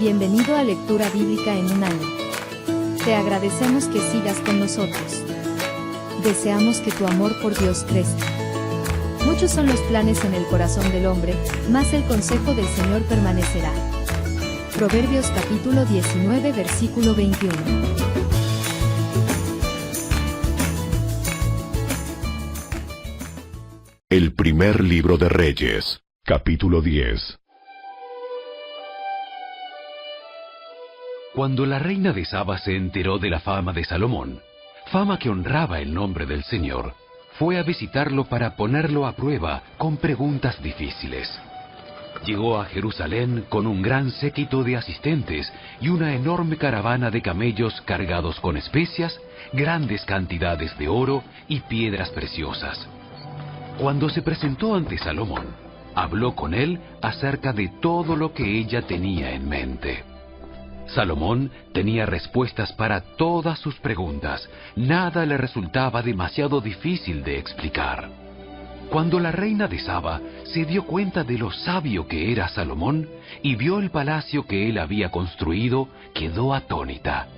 Bienvenido a Lectura Bíblica en un año. Te agradecemos que sigas con nosotros. Deseamos que tu amor por Dios crezca. Muchos son los planes en el corazón del hombre, mas el consejo del Señor permanecerá. Proverbios capítulo 19 versículo 21. El primer libro de Reyes, capítulo 10. Cuando la reina de Saba se enteró de la fama de Salomón, fama que honraba el nombre del Señor, fue a visitarlo para ponerlo a prueba con preguntas difíciles. Llegó a Jerusalén con un gran séquito de asistentes y una enorme caravana de camellos cargados con especias, grandes cantidades de oro y piedras preciosas. Cuando se presentó ante Salomón, habló con él acerca de todo lo que ella tenía en mente. Salomón tenía respuestas para todas sus preguntas. Nada le resultaba demasiado difícil de explicar. Cuando la reina de Saba se dio cuenta de lo sabio que era Salomón y vio el palacio que él había construido, quedó atónita.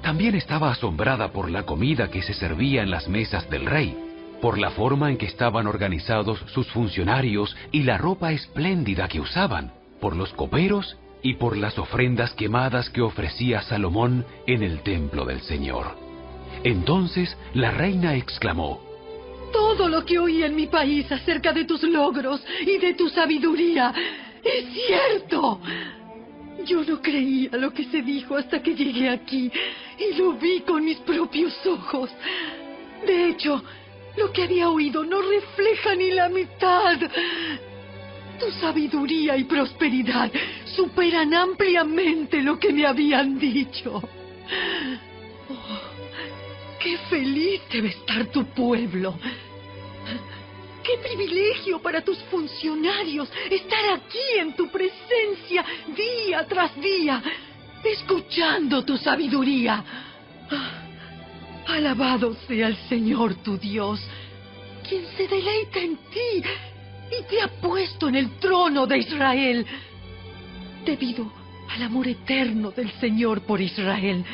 También estaba asombrada por la comida que se servía en las mesas del rey, por la forma en que estaban organizados sus funcionarios y la ropa espléndida que usaban, por los coperos y por las ofrendas quemadas que ofrecía Salomón en el templo del Señor. Entonces la reina exclamó: todo lo que oí en mi país acerca de tus logros y de tu sabiduría es cierto. Yo no creía lo que se dijo hasta que llegué aquí y lo vi con mis propios ojos. De hecho, lo que había oído no refleja ni la mitad. Tu sabiduría y prosperidad superan ampliamente lo que me habían dicho. Oh, qué feliz debe estar tu pueblo. Qué privilegio para tus funcionarios estar aquí en tu presencia día tras día, escuchando tu sabiduría. Alabado sea el Señor tu Dios, quien se deleita en ti y te ha puesto en el trono de Israel. Debido al amor eterno del Señor por Israel,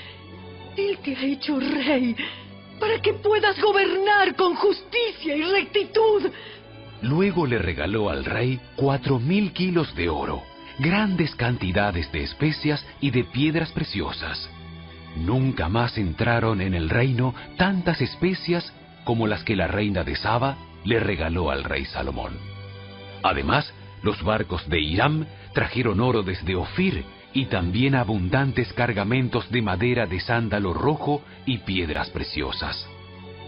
Él te ha hecho rey para que puedas gobernar con justicia y rectitud. Luego le regaló al rey 4,000 kilos de oro, grandes cantidades de especias y de piedras preciosas. Nunca más entraron en el reino tantas especias como las que la reina de Saba le regaló al rey Salomón. Además, los barcos de Hiram trajeron oro desde Ofir y también abundantes cargamentos de madera de sándalo rojo y piedras preciosas.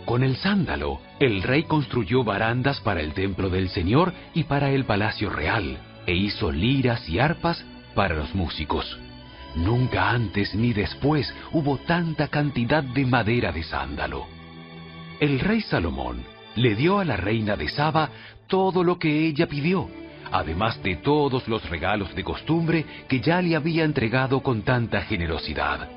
Con el sándalo, el rey construyó barandas para el templo del Señor y para el palacio real, e hizo liras y arpas para los músicos. Nunca antes ni después hubo tanta cantidad de madera de sándalo. El rey Salomón le dio a la reina de Saba todo lo que ella pidió, además de todos los regalos de costumbre que ya le había entregado con tanta generosidad.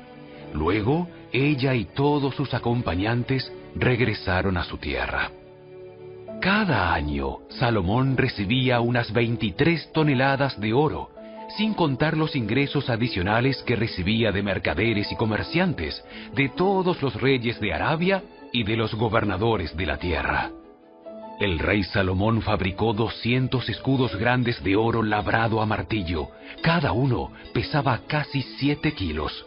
Luego, ella y todos sus acompañantes regresaron a su tierra. Cada año, Salomón recibía unas 23 toneladas de oro, sin contar los ingresos adicionales que recibía de mercaderes y comerciantes, de todos los reyes de Arabia y de los gobernadores de la tierra. El rey Salomón fabricó 200 escudos grandes de oro labrado a martillo. Cada uno pesaba casi 7 kilos.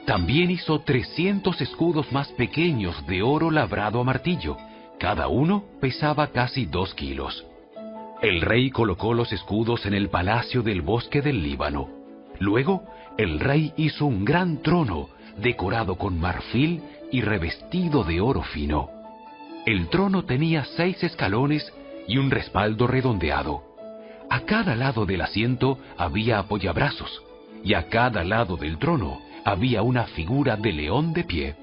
También hizo 300 escudos más pequeños de oro labrado a martillo. Cada uno pesaba casi 2 kilos. El rey colocó los escudos en el palacio del bosque del Líbano. Luego, el rey hizo un gran trono decorado con marfil y revestido de oro fino. El trono tenía 6 escalones y un respaldo redondeado. A cada lado del asiento había apoyabrazos, y a cada lado del trono había una figura de león de pie.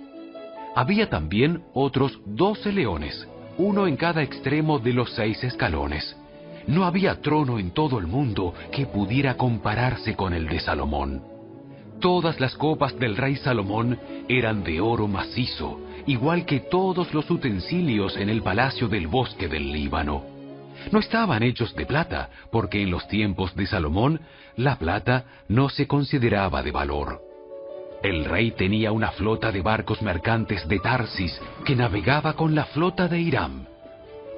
Había también otros 12 leones, uno en cada extremo de los 6 escalones. No había trono en todo el mundo que pudiera compararse con el de Salomón. Todas las copas del rey Salomón eran de oro macizo, igual que todos los utensilios en el palacio del bosque del Líbano. No estaban hechos de plata, porque en los tiempos de Salomón la plata no se consideraba de valor. El rey tenía una flota de barcos mercantes de Tarsis que navegaba con la flota de Hiram.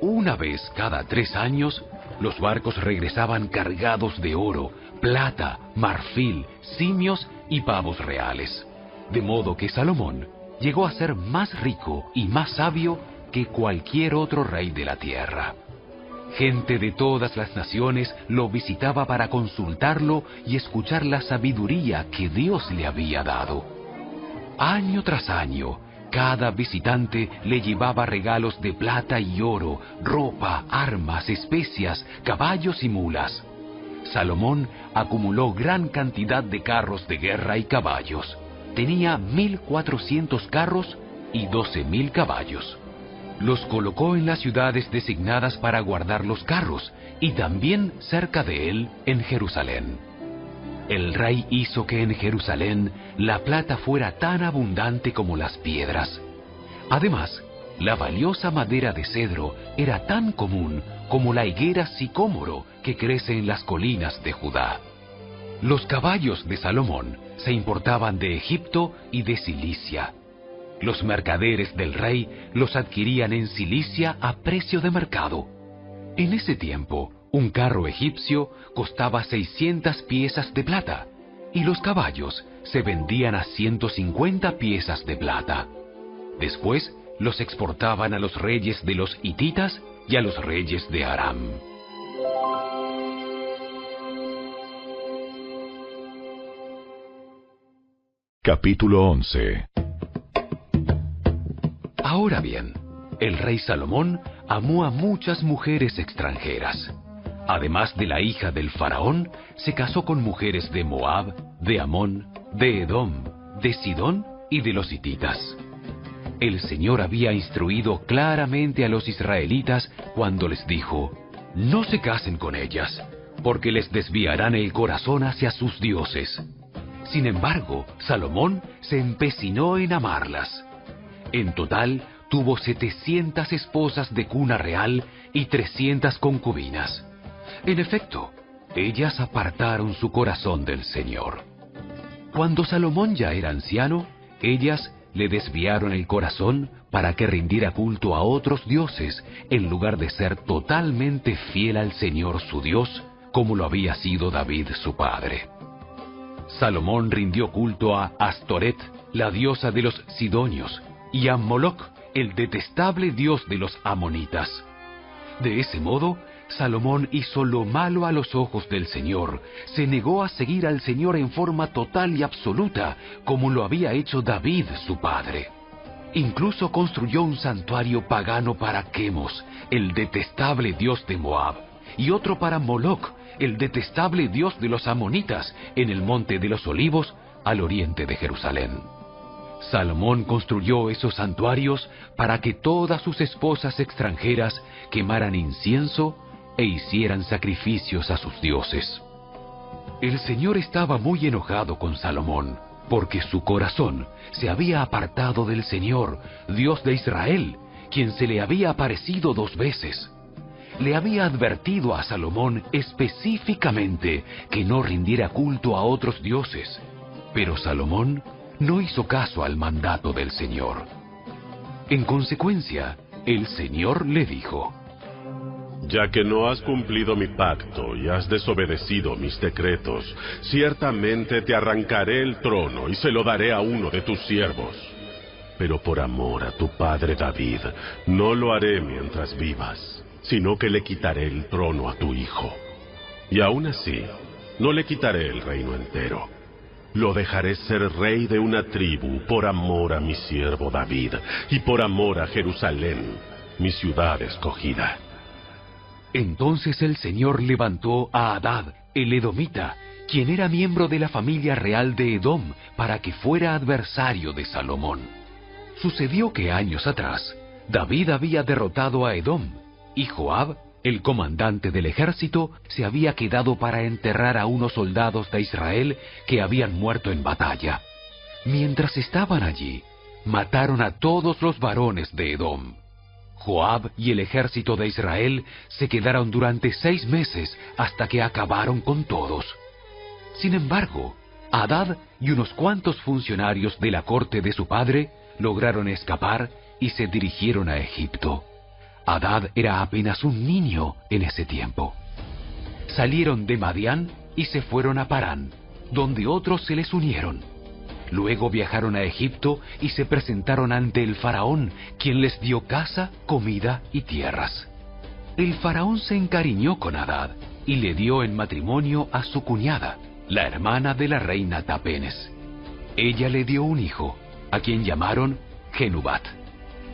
Una vez cada 3 años, los barcos regresaban cargados de oro, plata, marfil, simios y pavos reales. De modo que Salomón llegó a ser más rico y más sabio que cualquier otro rey de la tierra. Gente de todas las naciones lo visitaba para consultarlo y escuchar la sabiduría que Dios le había dado. Año tras año, cada visitante le llevaba regalos de plata y oro, ropa, armas, especias, caballos y mulas. Salomón acumuló gran cantidad de carros de guerra y caballos. Tenía 1.400 carros y 12.000 caballos. Los colocó en las ciudades designadas para guardar los carros, y también cerca de él, en Jerusalén. El rey hizo que en Jerusalén la plata fuera tan abundante como las piedras. Además, la valiosa madera de cedro era tan común como la higuera sicómoro que crece en las colinas de Judá. Los caballos de Salomón se importaban de Egipto y de Cilicia. Los mercaderes del rey los adquirían en Cilicia a precio de mercado. En ese tiempo, un carro egipcio costaba 600 piezas de plata, y los caballos se vendían a 150 piezas de plata. Después, los exportaban a los reyes de los hititas y a los reyes de Aram. Capítulo 11. Ahora bien, el rey Salomón amó a muchas mujeres extranjeras. Además de la hija del faraón, se casó con mujeres de Moab, de Amón, de Edom, de Sidón y de los hititas. El Señor había instruido claramente a los israelitas cuando les dijo: no se casen con ellas, porque les desviarán el corazón hacia sus dioses. Sin embargo, Salomón se empecinó en amarlas. En total, tuvo 700 esposas de cuna real y 300 concubinas. En efecto, ellas apartaron su corazón del Señor. Cuando Salomón ya era anciano, ellas le desviaron el corazón para que rindiera culto a otros dioses, en lugar de ser totalmente fiel al Señor su Dios, como lo había sido David su padre. Salomón rindió culto a Astoret, la diosa de los sidonios, y a Moloc, el detestable dios de los amonitas. De ese modo, Salomón hizo lo malo a los ojos del Señor, se negó a seguir al Señor en forma total y absoluta, como lo había hecho David su padre. Incluso construyó un santuario pagano para Quemos, el detestable dios de Moab, y otro para Moloc, el detestable dios de los amonitas, en el monte de los Olivos, al oriente de Jerusalén. Salomón construyó esos santuarios para que todas sus esposas extranjeras quemaran incienso e hicieran sacrificios a sus dioses. El Señor estaba muy enojado con Salomón, porque su corazón se había apartado del Señor, Dios de Israel, quien se le había aparecido 2 veces. Le había advertido a Salomón específicamente que no rindiera culto a otros dioses, pero Salomón no hizo caso al mandato del Señor. En consecuencia, el Señor le dijo: ya que no has cumplido mi pacto y has desobedecido mis decretos, ciertamente te arrancaré el trono y se lo daré a uno de tus siervos. Pero por amor a tu padre David, no lo haré mientras vivas, sino que le quitaré el trono a tu hijo. Y aún así, no le quitaré el reino entero. Lo dejaré ser rey de una tribu por amor a mi siervo David y por amor a Jerusalén, mi ciudad escogida. Entonces el Señor levantó a Hadad, el edomita, quien era miembro de la familia real de Edom, para que fuera adversario de Salomón. Sucedió que años atrás, David había derrotado a Edom, y Joab, el comandante del ejército, se había quedado para enterrar a unos soldados de Israel que habían muerto en batalla. Mientras estaban allí, mataron a todos los varones de Edom. Joab y el ejército de Israel se quedaron durante 6 meses hasta que acabaron con todos. Sin embargo, Hadad y unos cuantos funcionarios de la corte de su padre lograron escapar y se dirigieron a Egipto. Hadad era apenas un niño en ese tiempo. Salieron de Madián y se fueron a Parán, donde otros se les unieron. Luego viajaron a Egipto y se presentaron ante el faraón, quien les dio casa, comida y tierras. El faraón se encariñó con Hadad y le dio en matrimonio a su cuñada, la hermana de la reina Tapenes. Ella le dio un hijo, a quien llamaron Genubat.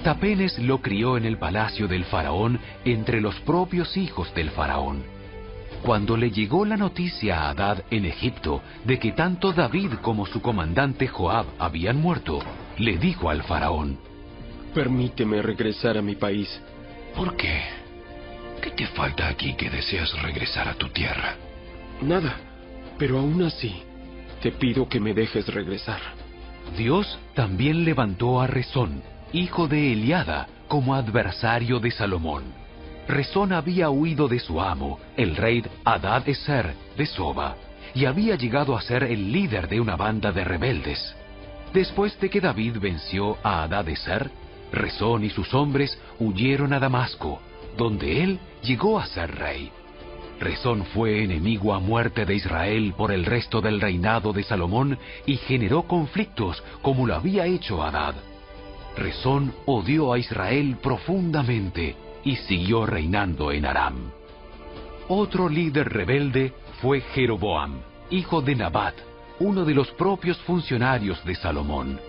Tapenes lo crió en el palacio del faraón entre los propios hijos del faraón. Cuando le llegó la noticia a Hadad en Egipto de que tanto David como su comandante Joab habían muerto, le dijo al faraón: Permíteme regresar a mi país. ¿Por qué? ¿Qué te falta aquí que deseas regresar a tu tierra? Nada, pero aún así, te pido que me dejes regresar. Dios también levantó a Rezón, hijo de Eliada, como adversario de Salomón. Rezón había huido de su amo, el rey Hadad-Ezer de Soba, y había llegado a ser el líder de una banda de rebeldes. Después de que David venció a Hadad-Ezer, Rezón y sus hombres huyeron a Damasco, donde él llegó a ser rey. Rezón fue enemigo a muerte de Israel por el resto del reinado de Salomón y generó conflictos como lo había hecho Hadad. Rezón odió a Israel profundamente y siguió reinando en Aram. Otro líder rebelde fue Jeroboam, hijo de Nabat, uno de los propios funcionarios de Salomón.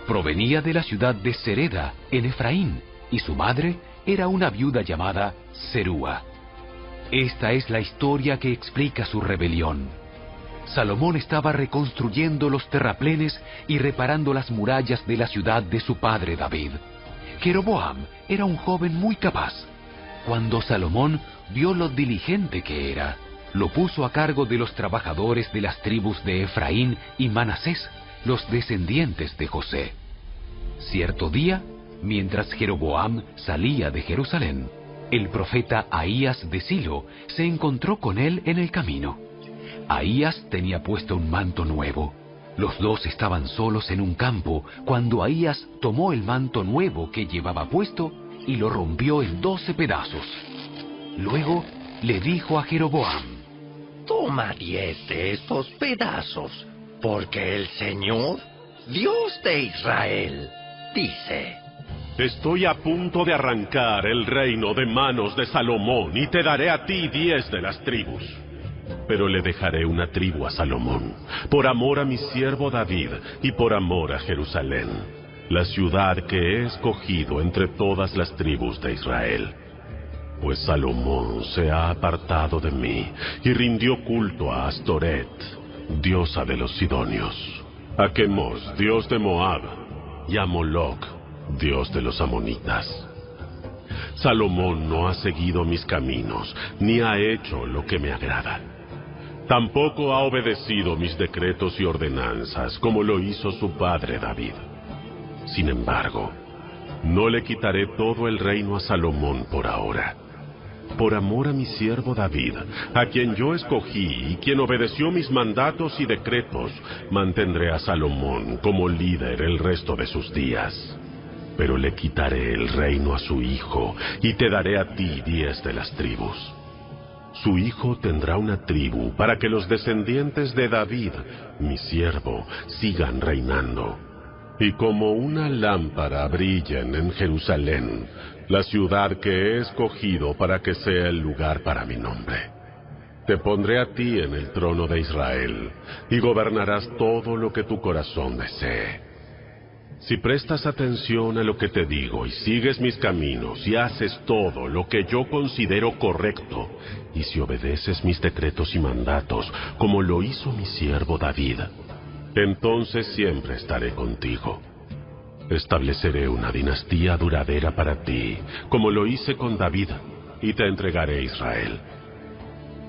Provenía de la ciudad de Sereda, en Efraín, y su madre era una viuda llamada Serúa. Esta es la historia que explica su rebelión. Salomón estaba reconstruyendo los terraplenes y reparando las murallas de la ciudad de su padre David. Jeroboam era un joven muy capaz. Cuando Salomón vio lo diligente que era, lo puso a cargo de los trabajadores de las tribus de Efraín y Manasés, los descendientes de José. Cierto día, mientras Jeroboam salía de Jerusalén, el profeta Ahías de Silo se encontró con él en el camino. Ahías tenía puesto un manto nuevo. Los dos estaban solos en un campo cuando Ahías tomó el manto nuevo que llevaba puesto y lo rompió en 12 pedazos. Luego le dijo a Jeroboam: Toma 10 de estos pedazos, porque el Señor, Dios de Israel, dice: Estoy a punto de arrancar el reino de manos de Salomón y te daré a ti 10 de las tribus. Pero le dejaré una tribu a Salomón, por amor a mi siervo David y por amor a Jerusalén, la ciudad que he escogido entre todas las tribus de Israel. Pues Salomón se ha apartado de mí y rindió culto a Astoret, diosa de los sidonios, a Quemos, dios de Moab, y a Moloc, dios de los amonitas. Salomón no ha seguido mis caminos, ni ha hecho lo que me agrada. Tampoco ha obedecido mis decretos y ordenanzas, como lo hizo su padre David. Sin embargo, no le quitaré todo el reino a Salomón por ahora. Por amor a mi siervo David, a quien yo escogí y quien obedeció mis mandatos y decretos, mantendré a Salomón como líder el resto de sus días. Pero le quitaré el reino a su hijo y te daré a ti 10 de las tribus. Su hijo tendrá una tribu para que los descendientes de David, mi siervo, sigan reinando. Y como una lámpara brillen en Jerusalén, la ciudad que he escogido para que sea el lugar para mi nombre. Te pondré a ti en el trono de Israel, y gobernarás todo lo que tu corazón desee. Si prestas atención a lo que te digo y sigues mis caminos y haces todo lo que yo considero correcto, y si obedeces mis decretos y mandatos como lo hizo mi siervo David, entonces siempre estaré contigo. Estableceré una dinastía duradera para ti, como lo hice con David, y te entregaré Israel.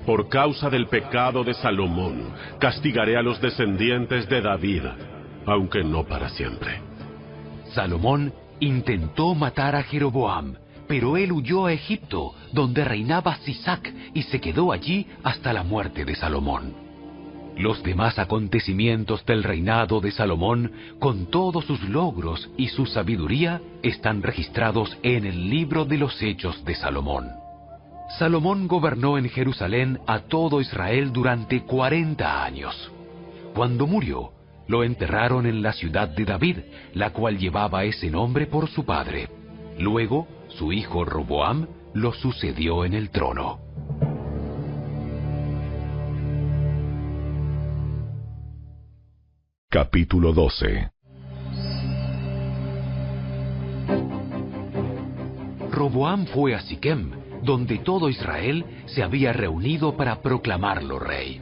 Por causa del pecado de Salomón, castigaré a los descendientes de David, aunque no para siempre. Salomón intentó matar a Jeroboam, pero él huyó a Egipto, donde reinaba Sisac, y se quedó allí hasta la muerte de Salomón. Los demás acontecimientos del reinado de Salomón, con todos sus logros y su sabiduría, están registrados en el libro de los Hechos de Salomón. Salomón gobernó en Jerusalén a todo Israel durante 40 años. Cuando murió, lo enterraron en la ciudad de David, la cual llevaba ese nombre por su padre. Luego, su hijo Roboam lo sucedió en el trono. Capítulo 12. Roboam fue a Siquem, donde todo Israel se había reunido para proclamarlo rey.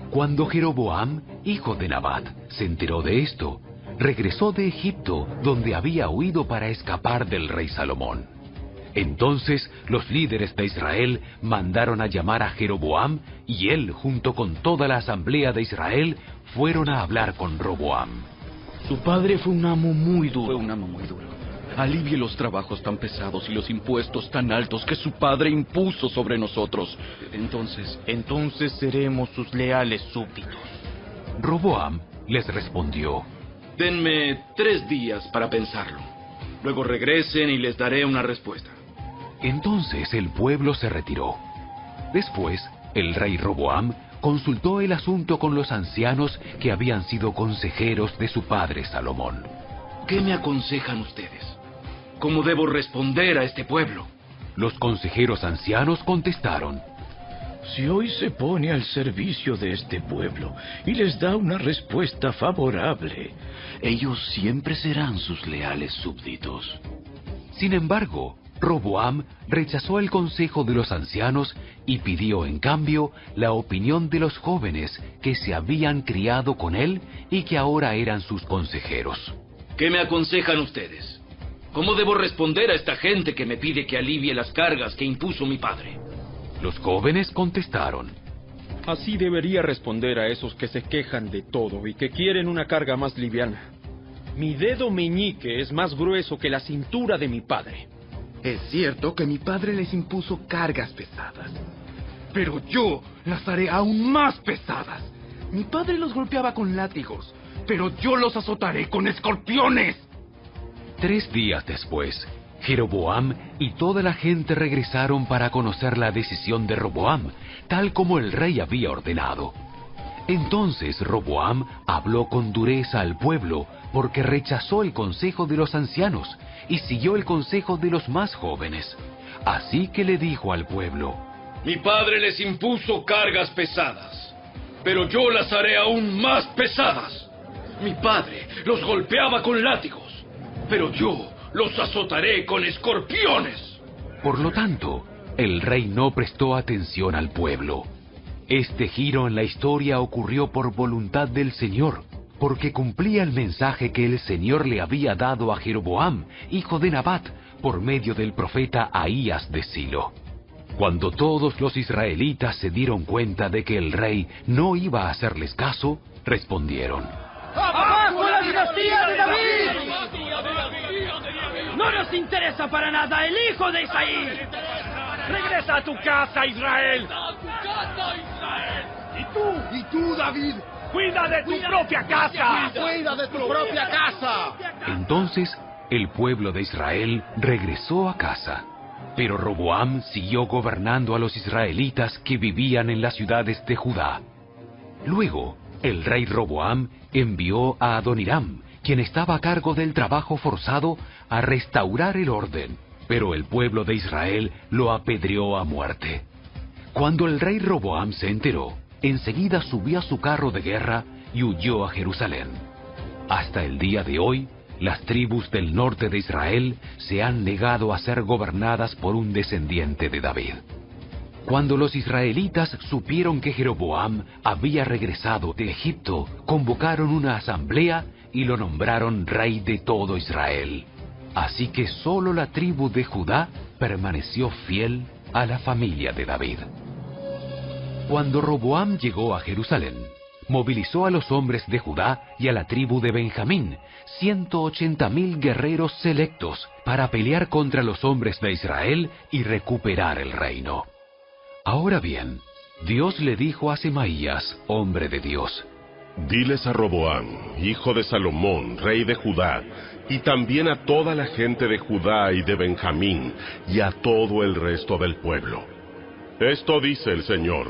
Cuando Jeroboam, hijo de Nabat, se enteró de esto, regresó de Egipto, donde había huido para escapar del rey Salomón. Entonces los líderes de Israel mandaron a llamar a Jeroboam, y él, junto con toda la asamblea de Israel, fueron a hablar con Roboam. Su padre fue un amo muy duro. Alivie los trabajos tan pesados y los impuestos tan altos que su padre impuso sobre nosotros. Entonces seremos sus leales súbditos. Roboam les respondió: Denme 3 días para pensarlo. Luego regresen y les daré una respuesta. Entonces el pueblo se retiró. Después, el rey Roboam consultó el asunto con los ancianos que habían sido consejeros de su padre Salomón. ¿Qué me aconsejan ustedes? ¿Cómo debo responder a este pueblo? Los consejeros ancianos contestaron: Si hoy se pone al servicio de este pueblo y les da una respuesta favorable, ellos siempre serán sus leales súbditos. Sin embargo, Roboam rechazó el consejo de los ancianos y pidió en cambio la opinión de los jóvenes que se habían criado con él y que ahora eran sus consejeros. ¿Qué me aconsejan ustedes? ¿Cómo debo responder a esta gente que me pide que alivie las cargas que impuso mi padre? Los jóvenes contestaron: Así debería responder a esos que se quejan de todo y que quieren una carga más liviana. Mi dedo meñique es más grueso que la cintura de mi padre. Es cierto que mi padre les impuso cargas pesadas, pero yo las haré aún más pesadas. Mi padre los golpeaba con látigos, pero yo los azotaré con escorpiones. 3 días después, Jeroboam y toda la gente regresaron para conocer la decisión de Roboam, tal como el rey había ordenado. Entonces Roboam habló con dureza al pueblo porque rechazó el consejo de los ancianos y siguió el consejo de los más jóvenes. Así que le dijo al pueblo: Mi padre les impuso cargas pesadas, pero yo las haré aún más pesadas. Mi padre los golpeaba con látigos, pero yo los azotaré con escorpiones. Por lo tanto, el rey no prestó atención al pueblo. Este giro en la historia ocurrió por voluntad del Señor, porque cumplía el mensaje que el Señor le había dado a Jeroboam, hijo de Nabat, por medio del profeta Ahías de Silo. Cuando todos los israelitas se dieron cuenta de que el rey no iba a hacerles caso, respondieron: ¡Abajo la dinastía de David! ¡No nos interesa para nada el hijo de Isaí! ¡Regresa a tu casa, Israel! ¿Y tú, David? ¡Cuida de tu propia casa! ¡Cuida de tu propia casa! Entonces, el pueblo de Israel regresó a casa. Pero Roboam siguió gobernando a los israelitas que vivían en las ciudades de Judá. Luego, el rey Roboam envió a Adoniram, quien estaba a cargo del trabajo forzado, a restaurar el orden, pero el pueblo de Israel lo apedreó a muerte. Cuando el rey Roboam se enteró, enseguida subió a su carro de guerra y huyó a Jerusalén. Hasta el día de hoy, las tribus del norte de Israel se han negado a ser gobernadas por un descendiente de David. Cuando los israelitas supieron que Jeroboam había regresado de Egipto, convocaron una asamblea y lo nombraron rey de todo Israel. Así que solo la tribu de Judá permaneció fiel a la familia de David. Cuando Roboam llegó a Jerusalén, movilizó a los hombres de Judá y a la tribu de Benjamín, 180.000 guerreros selectos, para pelear contra los hombres de Israel y recuperar el reino. Ahora bien, Dios le dijo a Semaías, hombre de Dios: Diles a Roboam, hijo de Salomón, rey de Judá, y también a toda la gente de Judá y de Benjamín, y a todo el resto del pueblo. Esto dice el Señor: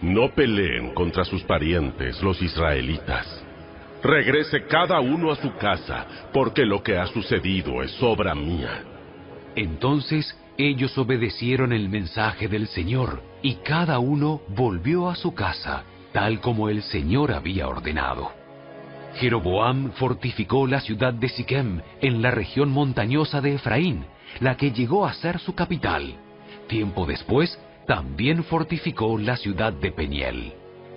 no peleen contra sus parientes, los israelitas. Regrese cada uno a su casa, porque lo que ha sucedido es obra mía. Entonces ellos obedecieron el mensaje del Señor, y cada uno volvió a su casa, tal como el Señor había ordenado. Jeroboam fortificó la ciudad de Siquem, en la región montañosa de Efraín, la que llegó a ser su capital. Tiempo después, también fortificó la ciudad de Peniel.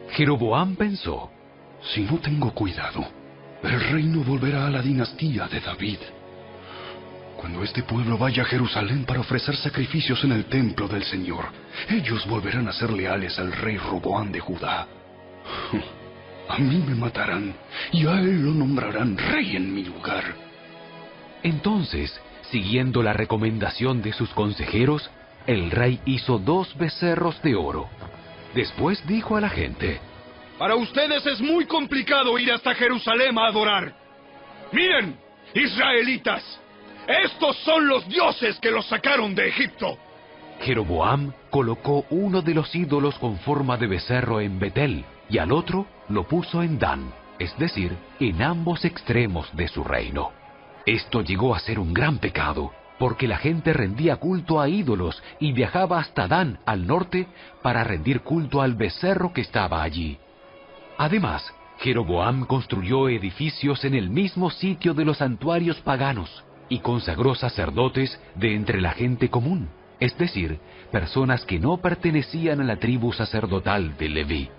Jeroboam pensó: si no tengo cuidado, el reino volverá a la dinastía de David. Cuando este pueblo vaya a Jerusalén para ofrecer sacrificios en el templo del Señor, ellos volverán a ser leales al rey Roboam de Judá. A mí me matarán, y a él lo nombrarán rey en mi lugar. Entonces, siguiendo la recomendación de sus consejeros, el rey hizo 2 becerros de oro. Después dijo a la gente: para ustedes es muy complicado ir hasta Jerusalén a adorar. Miren, israelitas, estos son los dioses que los sacaron de Egipto. Jeroboam colocó uno de los ídolos con forma de becerro en Betel, y al otro lo puso en Dan, es decir, en ambos extremos de su reino. Esto llegó a ser un gran pecado, porque la gente rendía culto a ídolos y viajaba hasta Dan, al norte, para rendir culto al becerro que estaba allí. Además, Jeroboam construyó edificios en el mismo sitio de los santuarios paganos y consagró sacerdotes de entre la gente común, es decir, personas que no pertenecían a la tribu sacerdotal de Leví.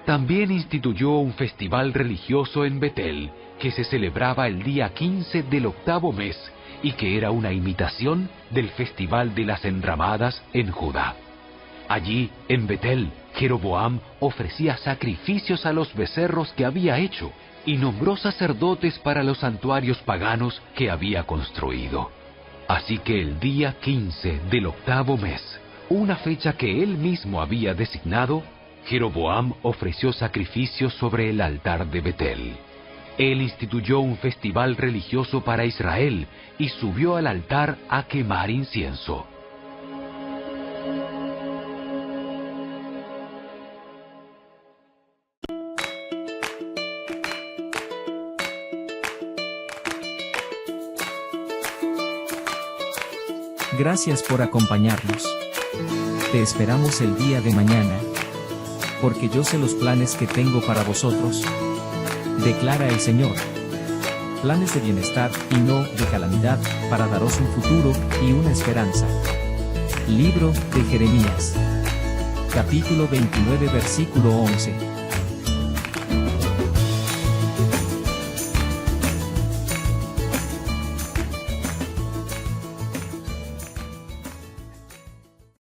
También instituyó un festival religioso en Betel, que se celebraba el día 15 del 8º mes, y que era una imitación del festival de las enramadas en Judá. Allí, en Betel, Jeroboam ofrecía sacrificios a los becerros que había hecho, y nombró sacerdotes para los santuarios paganos que había construido. Así que el día 15 del 8º mes, una fecha que él mismo había designado, Jeroboam ofreció sacrificios sobre el altar de Betel. Él instituyó un festival religioso para Israel y subió al altar a quemar incienso. Gracias por acompañarnos. Te esperamos el día de mañana. Porque yo sé los planes que tengo para vosotros, declara el Señor. Planes de bienestar y no de calamidad, para daros un futuro y una esperanza. Libro de Jeremías. Capítulo 29, versículo 11.